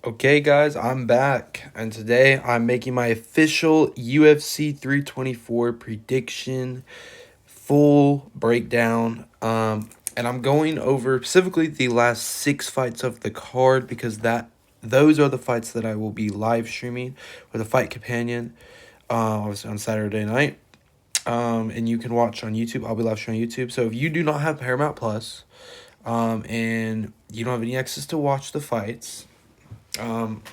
Okay, guys, I'm back, and today I'm making my official UFC 324 prediction, full breakdown. And I'm going over specifically the last six fights of the card because those are the fights that I will be live streaming with a fight companion, obviously on Saturday night. And you can watch on YouTube. I'll be live streaming on YouTube. So if you do not have Paramount Plus, and you don't have any access to watch the fights, um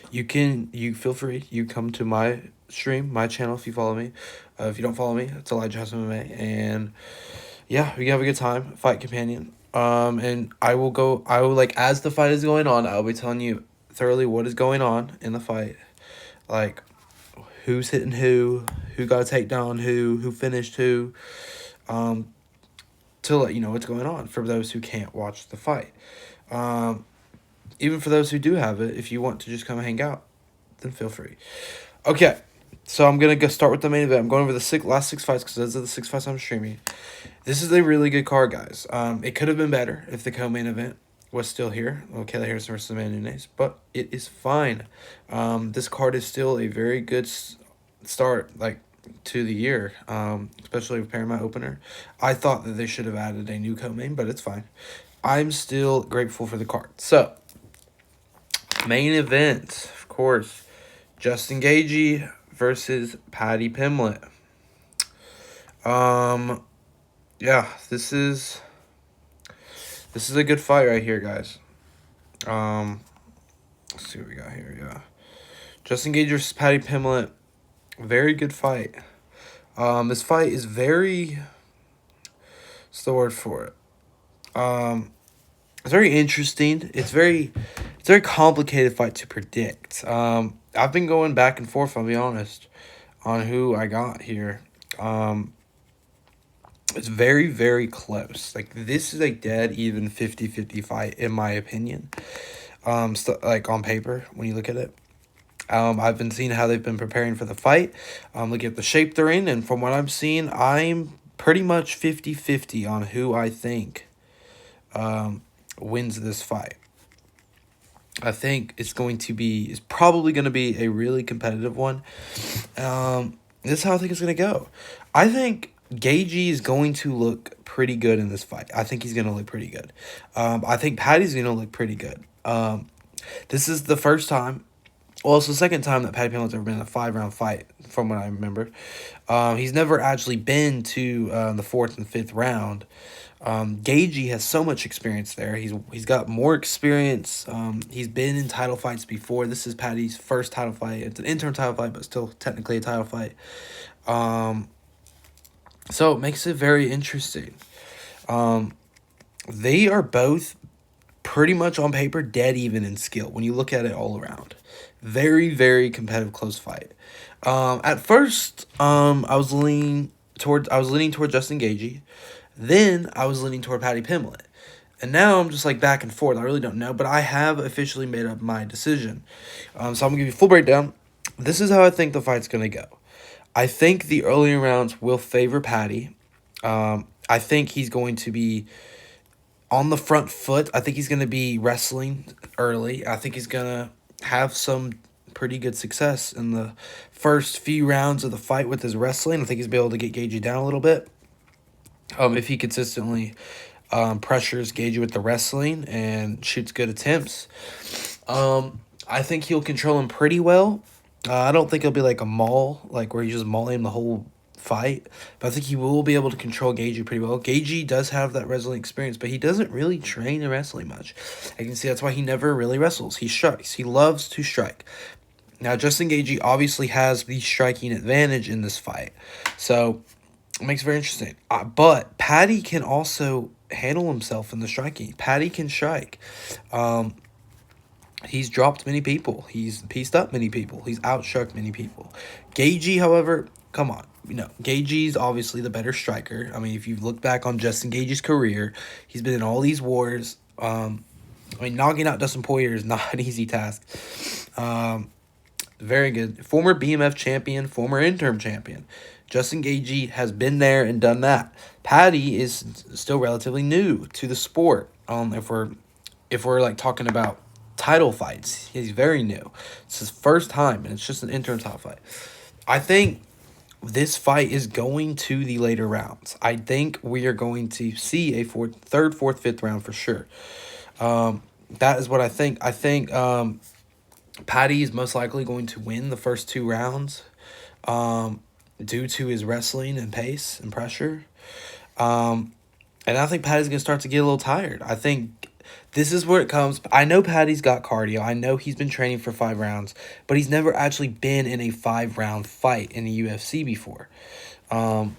you feel free. You come to my stream, my channel if you follow me. If you don't follow me, it's Elijah House MMA. And yeah, we can have a good time. Fight companion. And I will, like, as the fight is going on, I'll be telling you thoroughly what is going on in the fight. Like, who's hitting who got a takedown, who finished who, um, to let you know what's going on for those who can't watch the fight. Um, Even for those who do have it, if you want to just come hang out, then feel free. Okay, so I'm gonna go start with the main event. I'm going over the last six fights because those are the six fights I'm streaming. This is a really good card, guys. It could have been better if the co-main event was still here. Okay, Harrison versus Amanda Nunes, but it is fine. This card is still a very good start, like, to the year. Especially with Paramount opener. I thought that they should have added a new co-main, but it's fine. I'm still grateful for the card. So, main event, of course, Justin Gaethje versus Paddy Pimblett. Yeah, this is a good fight right here, guys. Let's see what we got here. Yeah, Justin Gaethje versus Paddy Pimblett, very good fight. This fight is very. What's the word for it? It's very interesting. It's very complicated fight to predict. I've been going back and forth, I'll be honest, on who I got here. It's very, very close. Like, this is a dead even 50-50 fight, in my opinion. Like, on paper, when you look at it. I've been seeing how they've been preparing for the fight. Looking at the shape they're in, and from what I'm seeing, I'm pretty much 50-50 on who I think wins this fight. I think it's probably going to be a really competitive one. This is how I think it's going to go. I think Gaethje is going to look pretty good in this fight. I think he's going to look pretty good. I think Paddy's going to look pretty good. This is the first time. Well, it's the second time that Paddy Pimblett's ever been in a 5-round fight, from what I remember. He's never actually been to the 4th and 5th round. Gaethje has so much experience there. He's got more experience. He's been in title fights before. This is Paddy's first title fight. It's an interim title fight, but still technically a title fight. So it makes it very interesting. They are both pretty much on paper dead even in skill when you look at it all around. Very, very competitive, close fight. At first, I was leaning toward Justin Gaethje. Then I was leaning toward Paddy Pimblett. And now I'm just like back and forth. I really don't know, but I have officially made up my decision. So I'm going to give you a full breakdown. This is how I think the fight's going to go. I think the earlier rounds will favor Paddy. I think he's going to be on the front foot. I think he's going to be wrestling early. I think he's going to have some pretty good success in the first few rounds of the fight with his wrestling. I think he's be able to get Gaethje down a little bit. If he consistently pressures Gaethje with the wrestling and shoots good attempts. I think he'll control him pretty well. I don't think it'll be like a maul, like where he's just mauling him the whole fight. But I think he will be able to control Gaethje pretty well. Gaethje does have that wrestling experience, but he doesn't really train in wrestling much. I can see that's why he never really wrestles. He strikes. He loves to strike. Now, Justin Gaethje obviously has the striking advantage in this fight. So it makes it very interesting. But Paddy can also handle himself in the striking. Paddy can strike. He's dropped many people. He's pieced up many people. He's outstruck many people. Gaethje, however, come on. Gaethje's obviously the better striker. I mean, if you look back on Justin Gaethje's career, he's been in all these wars. Knocking out Dustin Poirier is not an easy task. Very good. Former BMF champion, former interim champion. Justin Gaethje has been there and done that. Paddy is still relatively new to the sport. If we're like talking about title fights. He's very new. It's his first time, and it's just an interim title fight. I think this fight is going to the later rounds. I think we are going to see a third, fourth, fifth round for sure. That is what I think. I think Paddy is most likely going to win the first two rounds due to his wrestling and pace and pressure. And I think Paddy's going to start to get a little tired. I think this is where it comes. I know Paddy's got cardio. I know he's been training for 5 rounds, but he's never actually been in a 5-round fight in the UFC before. And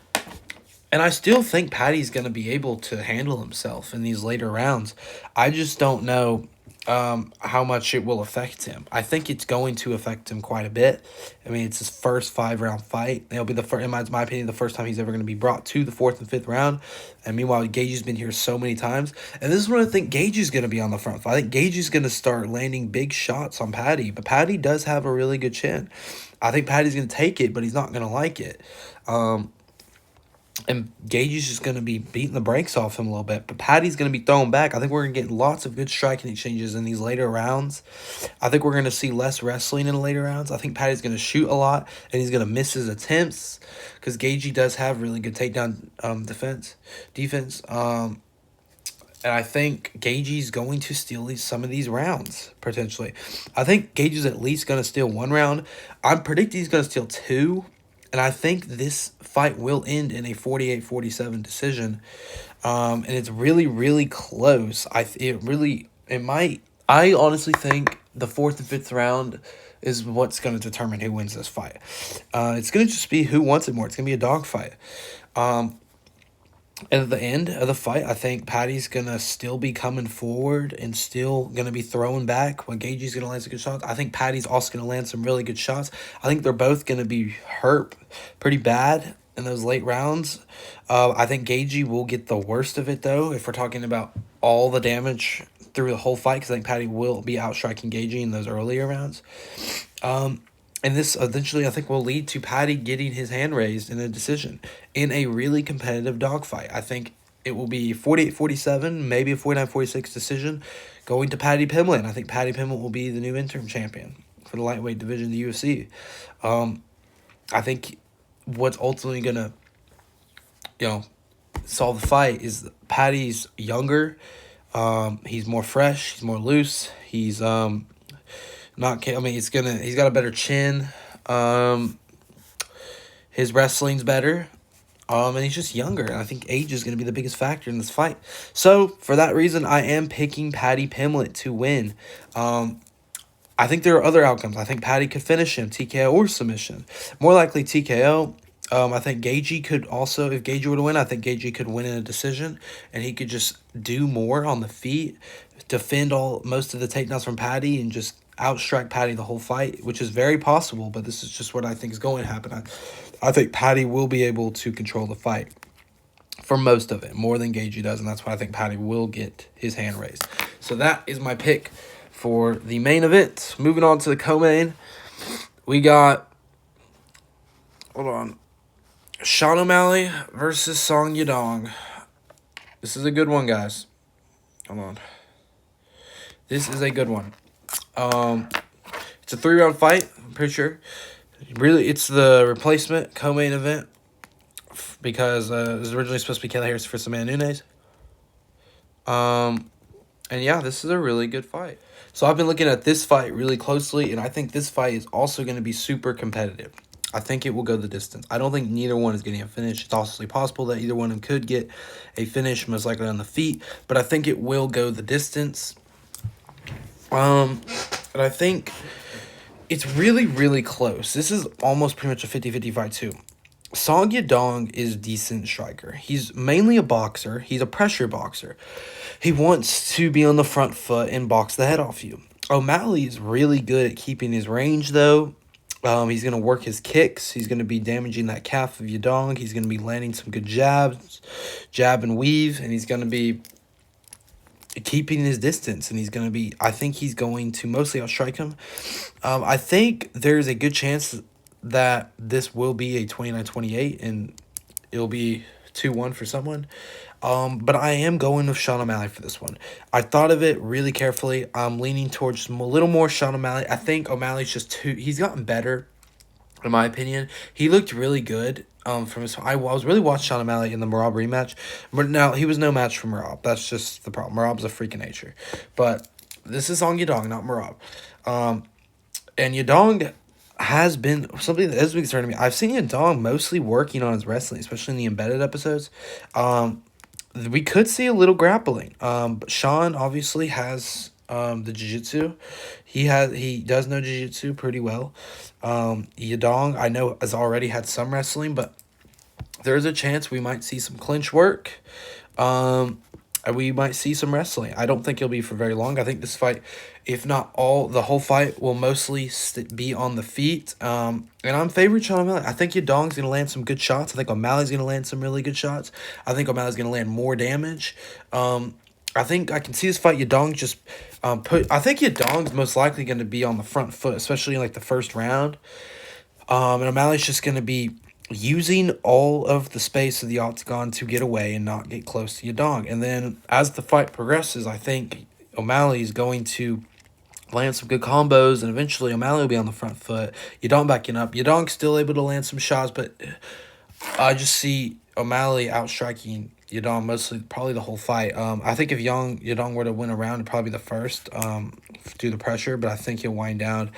I still think Paddy's going to be able to handle himself in these later rounds. I just don't know how much it will affect him. I think it's going to affect him quite a bit. I mean, it's his first 5-round fight. It'll be the first, in my opinion, the first time he's ever going to be brought to the 4th and 5th round. And meanwhile, Gaethje's been here so many times. And this is when I think Gaethje's going to be on the front. I think Gaethje's going to start landing big shots on Paddy. But Paddy does have a really good chin. I think Paddy's going to take it, but he's not going to like it. And Gaethje's just going to be beating the brakes off him a little bit. But Paddy's going to be thrown back. I think we're going to get lots of good striking exchanges in these later rounds. I think we're going to see less wrestling in the later rounds. I think Paddy's going to shoot a lot, and he's going to miss his attempts. Because Gaethje does have really good takedown defense. And I think Gaethje's going to steal some of these rounds, potentially. I think Gaethje's at least going to steal 1 round. I'm predicting he's going to steal 2. And I think this fight will end in a 48-47 decision. And it's really, really close. I honestly think the 4th and 5th round is what's going to determine who wins this fight. It's going to just be who wants it more. It's going to be a dogfight. And at the end of the fight, I think Paddy's going to still be coming forward and still going to be throwing back when Gaethje's going to land some good shots. I think Paddy's also going to land some really good shots. I think they're both going to be hurt pretty bad in those late rounds. I think Gaethje will get the worst of it, though, if we're talking about all the damage through the whole fight, because I think Paddy will be outstriking Gaethje in those earlier rounds. And this eventually, I think, will lead to Paddy getting his hand raised in a decision in a really competitive dogfight. I think it will be 48-47, maybe a 49-46 decision going to Paddy Pimblett. I think Paddy Pimblett will be the new interim champion for the lightweight division of the UFC. I think what's ultimately going to, solve the fight is Paddy's younger. He's more fresh. He's more loose. He's he's got a better chin. His wrestling's better. And he's just younger. And I think age is going to be the biggest factor in this fight. So, for that reason, I am picking Paddy Pimblett to win. I think there are other outcomes. I think Paddy could finish him, TKO or submission. More likely TKO. I think Gaethje could also, if Gaethje were to win, I think Gaethje could win in a decision. And he could just do more on the feet, defend most of the takedowns from Paddy, and just outstrike Paddy the whole fight, which is very possible, but this is just what I think is going to happen. I think Paddy will be able to control the fight for most of it, more than Gaethje does, and that's why I think Paddy will get his hand raised. So that is my pick for the main event. Moving on to the co-main, we got, Sean O'Malley versus Song Yadong. This is a good one, guys. Hold on. This is a good one. It's a 3-round fight, I'm pretty sure. Really, it's the replacement co-main event because it was originally supposed to be Kelly Harris versus Amanda Nunes. And yeah, this is a really good fight. So I've been looking at this fight really closely, and I think this fight is also going to be super competitive. I think it will go the distance. I don't think neither one is getting a finish. It's also possible that either one of them could get a finish, most likely on the feet, but I think it will go the distance. And I think it's really, really close. This is almost pretty much a 50-50 fight, too. Song Yadong is a decent striker. He's mainly a boxer. He's a pressure boxer. He wants to be on the front foot and box the head off you. O'Malley is really good at keeping his range, though. He's going to work his kicks. He's going to be damaging that calf of Yadong. He's going to be landing some good jabs, jab and weave, and he's going to be keeping his distance, and I think he's going to mostly outstrike him. I think there's a good chance that this will be a 29-28, and it'll be 2-1 for someone. But I am going with Sean O'Malley for this one. I thought of it really carefully. I'm leaning towards a little more Sean O'Malley. I think O'Malley's just too. He's gotten better, in my opinion. He looked really good. From his, I was really watching Sean O'Malley in the Marab rematch, but now he was no match for Marab. That's just the problem. Marab's a freak of nature, but this is on Yadong, not Marab. And Yadong has been something that has been concerning me. I've seen Yadong mostly working on his wrestling, especially in the embedded episodes. We could see a little grappling. But Sean obviously has the jiu-jitsu. He does know jiu-jitsu pretty well. Yadong, I know, has already had some wrestling, but there's a chance we might see some clinch work. And we might see some wrestling. I don't think it'll be for very long. I think this fight, if not the whole fight, will mostly be on the feet. And I'm favoring Sean O'Malley. I think Yadong's going to land some good shots. I think O'Malley's going to land some really good shots. I think O'Malley's going to land more damage. I think I can see this fight. Yadong just I think Yadong's most likely going to be on the front foot, especially in like the first round. And O'Malley's just going to be using all of the space of the octagon to get away and not get close to Yadong. And then as the fight progresses, I think O'Malley's going to land some good combos, and eventually O'Malley will be on the front foot. Yadong backing up. Yadong's still able to land some shots, but I just see O'Malley outstriking Yadong mostly, probably the whole fight. I think if Yadong were to win a round, it'd probably be the first due to the pressure, but I think he'll wind down.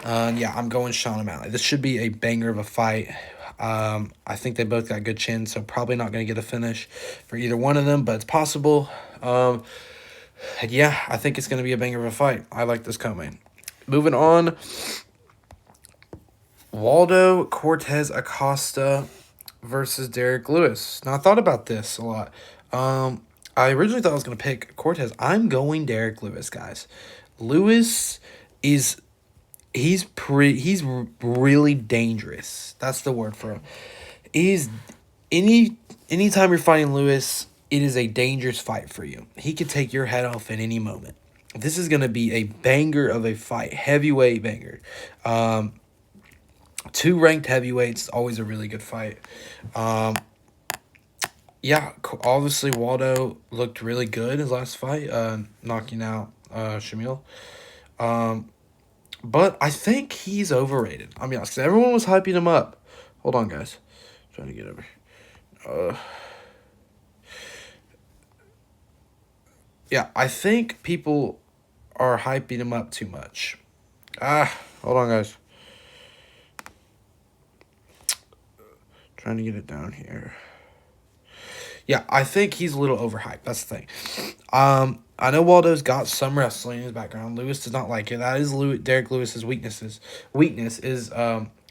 Yeah, I'm going Sean O'Malley. This should be a banger of a fight. I think they both got good chins, so probably not going to get a finish for either one of them, but it's possible. Yeah, I think it's going to be a banger of a fight. I like this coming. Moving on, Waldo Cortez Acosta versus Derek Lewis. Now, I thought about this a lot. I originally thought I was going to pick Cortez. I'm going Derek Lewis, guys. Lewis is... He's really dangerous. That's the word for him. Anytime you're fighting Lewis, it is a dangerous fight for you. He could take your head off at any moment. This is gonna be a banger of a fight, heavyweight banger. Two ranked heavyweights, always a really good fight. Yeah, obviously Waldo looked really good in his last fight, knocking out Shamil. But I think he's overrated. I'll be honest, because everyone was hyping him up. Hold on, guys. Trying to get over. Yeah, I think people are hyping him up too much. Hold on, guys. Trying to get it down here. Yeah, I think he's a little overhyped. That's the thing. I know Waldo's got some wrestling in his background. Lewis does not like it. That is Derek Lewis's weakness is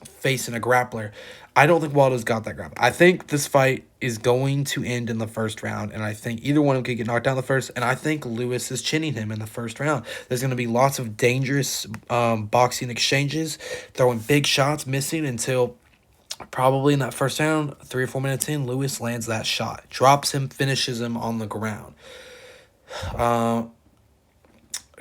facing a grappler. I don't think Waldo's got that grappler. I think this fight is going to end in the first round, and I think either one of them could get knocked down the first, and I think Lewis is chinning him in the first round. There's going to be lots of dangerous boxing exchanges, throwing big shots, missing until... Probably in that first round, 3 or 4 minutes in, Lewis lands that shot. Drops him, finishes him on the ground.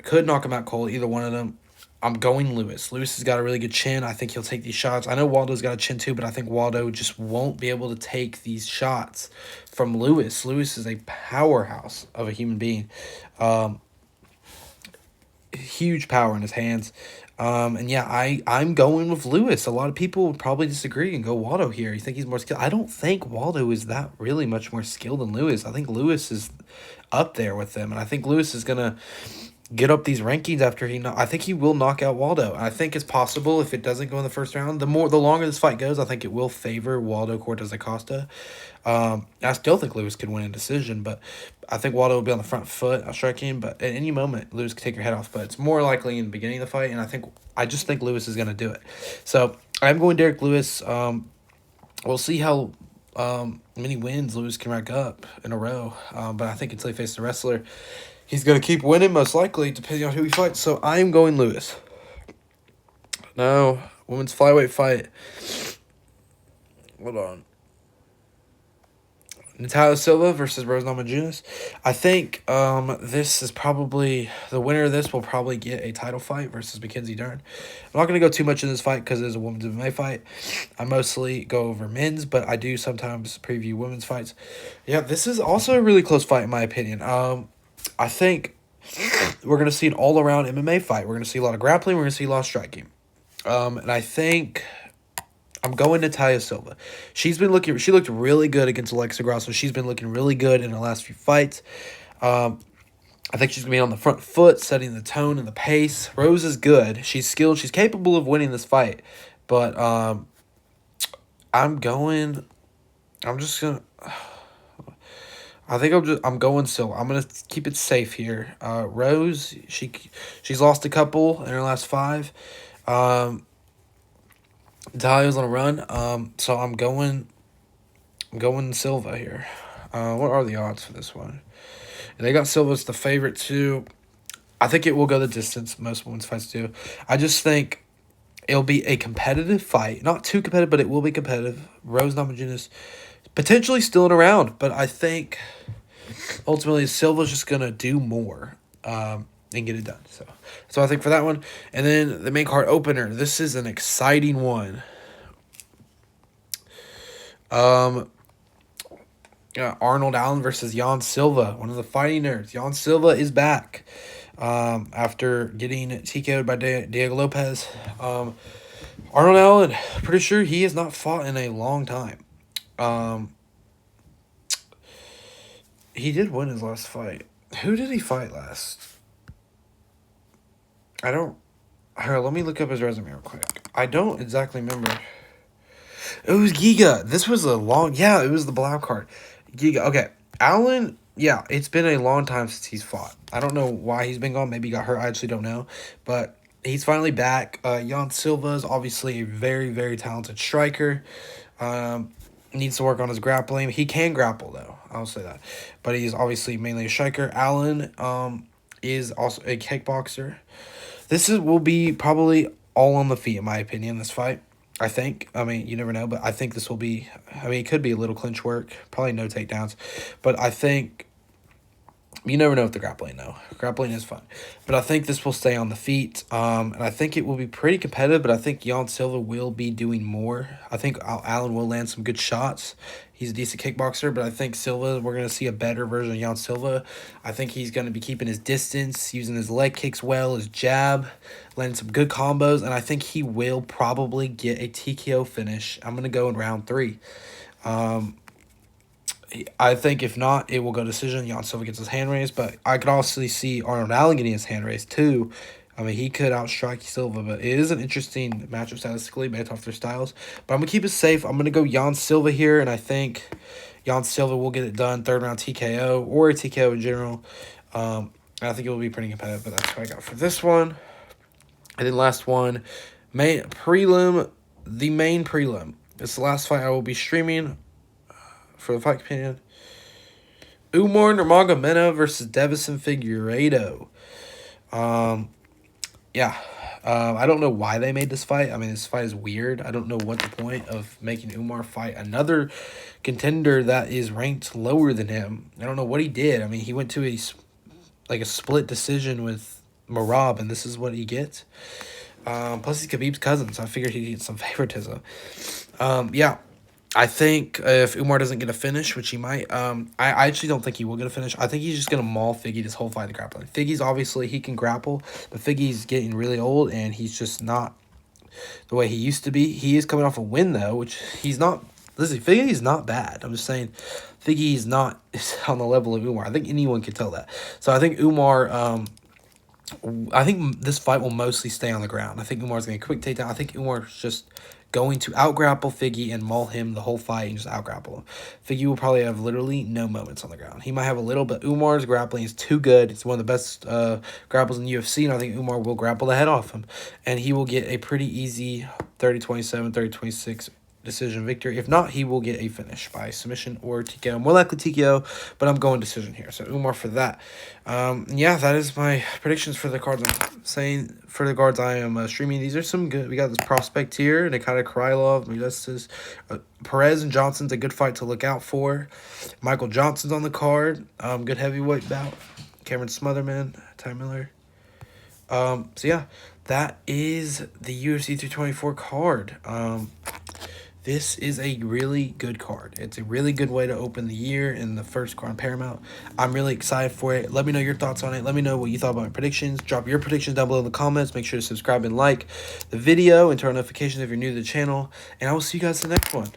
Could knock him out cold, either one of them. I'm going Lewis. Lewis has got a really good chin. I think he'll take these shots. I know Waldo's got a chin too, but I think Waldo just won't be able to take these shots from Lewis. Lewis is a powerhouse of a human being. Huge power in his hands. And yeah, I'm going with Lewis. A lot of people would probably disagree and go Waldo here. You think he's more skilled? I don't think Waldo is that really much more skilled than Lewis. I think Lewis is up there with them, and I think Lewis is gonna get up these rankings after I think he will knock out Waldo. I think it's possible if it doesn't go in the first round. The longer this fight goes, I think it will favor Waldo Cortez Acosta. I still think Lewis could win a decision, but I think Waldo will be on the front foot. I'll strike him, but at any moment, Lewis could take your head off. But it's more likely in the beginning of the fight, and I just think Lewis is going to do it. So I'm going Derek Lewis. We'll see how many wins Lewis can rack up in a row. But I think until he faces a wrestler, he's going to keep winning, most likely, depending on who he fights. So I'm going Lewis. Now, women's flyweight fight. Hold on. Natalia Silva versus Rose Namajunas. I think this is probably the winner of this will probably get a title fight versus Mackenzie Dern. I'm not going to go too much in this fight because it is a women's MMA fight. I mostly go over men's, but I do sometimes preview women's fights. Yeah, this is also a really close fight in my opinion. I think we're going to see an all-around MMA fight. We're going to see a lot of grappling. We're going to see a lot of striking. And I think I'm going Natalia Silva. She looked really good against Alexa Grasso. She's been looking really good in the last few fights. I think she's going to be on the front foot, setting the tone and the pace. Rose is good. She's skilled. She's capable of winning this fight. But I'm just going to... I'm going Silva. I'm going to keep it safe here. Rose, she's lost a couple in her last 5. Natalia's on a run. So I'm going Silva here. What are the odds for this one? And they got Silva as the favorite too. I think it will go the distance. Most women's fights do. I just think it'll be a competitive fight. Not too competitive, but it will be competitive. Rose Namajunas potentially still in a round, but I think ultimately Silva's just going to do more and get it done. So I think for that one. And then the main card opener. This is an exciting one. Arnold Allen versus Jan Silva, one of the fighting nerds. Jan Silva is back after getting TKO'd by Diego Lopez. Arnold Allen, pretty sure he has not fought in a long time. He did win his last fight. Who did he fight last? Here, let me look up his resume real quick. I don't exactly remember. It was Giga. This was it was the Blau card. Giga. Okay. Allen, yeah, it's been a long time since he's fought. I don't know why he's been gone. Maybe he got hurt. I actually don't know. But he's finally back. Jan Silva is obviously a very, very talented striker. Needs to work on his grappling. He can grapple, though. I'll say that. But he's obviously mainly a striker. Allen is also a kickboxer. Will be probably all on the feet, in my opinion, this fight. I think. I mean, you never know, but I think this will be... I mean, it could be a little clinch work. Probably no takedowns. But I think... You never know with the grappling, though. Grappling is fun. But I think this will stay on the feet. And I think it will be pretty competitive, but I think Jan Silva will be doing more. I think Allen will land some good shots. He's a decent kickboxer, but I think Silva, we're going to see a better version of Jan Silva. I think he's going to be keeping his distance, using his leg kicks well, his jab, landing some good combos, and I think he will probably get a TKO finish. I'm going to go in round 3. I think if not, it will go decision. Jan Silva gets his hand raised, but I could also see Arnold Allen getting his hand raised too. I mean, he could outstrike Silva, but it is an interesting matchup statistically based off their styles. But I'm going to keep it safe. I'm going to go Jan Silva here, and I think Jan Silva will get it done. 3rd round TKO or a TKO in general. And I think it will be pretty competitive, but that's what I got for this one. And then last one, the main prelim. It's the last fight I will be streaming for the fight opinion. Umar Nurmagomedov versus Davison Figueiredo. I don't know why they made this fight. I mean, this fight is weird. I don't know what the point of making Umar fight another contender that is ranked lower than him. I don't know what he did. I mean, he went to a split decision with Merab, and this is what he gets. Plus, he's Khabib's cousin, so I figured he'd get some favoritism. I think if Umar doesn't get a finish, which he might, I actually don't think he will get a finish. I think he's just going to maul Figgy this whole fight in the grappling. Figgy's obviously, he can grapple, but Figgy's getting really old, and he's just not the way he used to be. He is coming off a win, though, which he's not. Listen, Figgy's not bad. I'm just saying Figgy's not on the level of Umar. I think anyone could tell that. So I think Umar, I think this fight will mostly stay on the ground. I think Umar's going to quick takedown. I think Umar's just going to out-grapple Figgy and maul him the whole fight and just out-grapple him. Figgy will probably have literally no moments on the ground. He might have a little, but Umar's grappling is too good. It's one of the best grapples in the UFC, and I think Umar will grapple the head off him. And he will get a pretty easy 30-27, 30-26 decision victory. If not, he will get a finish by submission or TKO. More likely TKO, but I'm going decision here. So Umar for that. Yeah, that is my predictions for the cards. I'm saying for the cards I am streaming. These are some good. We got this prospect here, Nikita Krylov, Modestas, Perez and Johnson's a good fight to look out for. Michael Johnson's on the card. Good heavyweight bout. Cameron Smotherman, Ty Miller. So yeah, that is the UFC 224 card. This is a really good card. It's a really good way to open the year in the first card on Paramount. I'm really excited for it. Let me know your thoughts on it. Let me know what you thought about my predictions. Drop your predictions down below in the comments. Make sure to subscribe and like the video and turn on notifications if you're new to the channel. And I will see you guys in the next one.